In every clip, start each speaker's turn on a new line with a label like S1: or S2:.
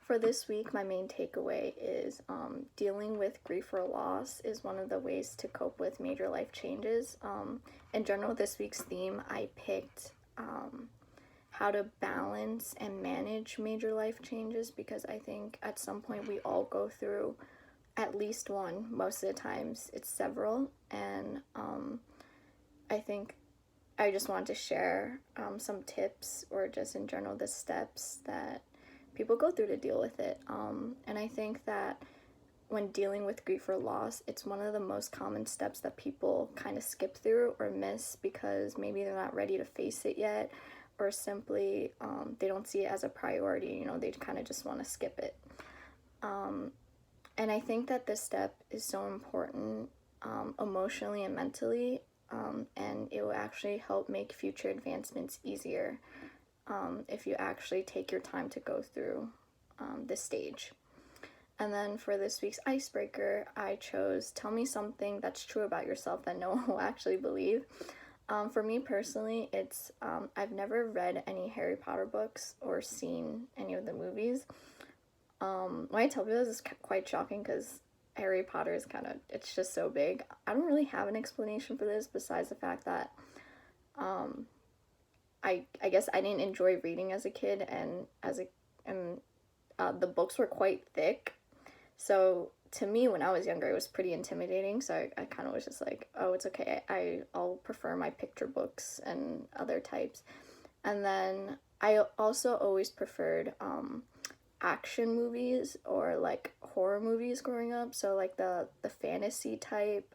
S1: For this week, my main takeaway is dealing with grief or loss is one of the ways to cope with major life changes. In general, this week's theme, I picked how to balance and manage major life changes because I think at some point we all go through at least one. Most of the times it's several, and I think I just wanted to share some tips or just in general the steps that people go through to deal with it. And I think that when dealing with grief or loss, it's one of the most common steps that people kind of skip through or miss because maybe they're not ready to face it yet, or simply they don't see it as a priority. You know, they kind of just want to skip it. And I think that this step is so important emotionally and mentally, and it will actually help make future advancements easier if you actually take your time to go through this stage. And then for this week's icebreaker, I chose tell me something that's true about yourself that no one will actually believe. For me personally, it's I've never read any Harry Potter books or seen any of the movies. When I tell people this is quite shocking because Harry Potter is it's just so big. I don't really have an explanation for this besides the fact that I guess I didn't enjoy reading as a kid, and the books were quite thick. So to me, when I was younger, it was pretty intimidating. So I kind of was just like, oh, it's okay. I'll prefer my picture books and other types. And then I also always preferred action movies or like horror movies growing up. So like the fantasy type,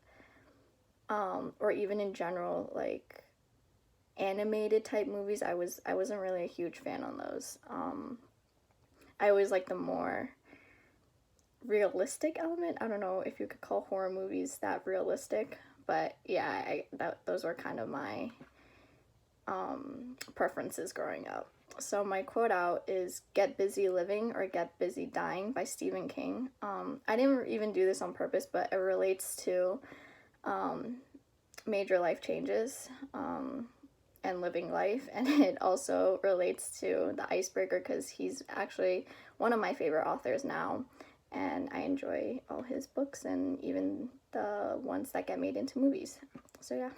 S1: or even in general like animated type movies. I wasn't really a huge fan on those. I always like the more realistic element. I don't know if you could call horror movies that realistic, but yeah, those were kind of my preferences growing up. So my quote out is "Get busy living or get busy dying" by Stephen King. I didn't even do this on purpose, but it relates to major life changes and living life, and it also relates to the icebreaker because he's actually one of my favorite authors now, and I enjoy all his books and even the ones that get made into movies. So yeah.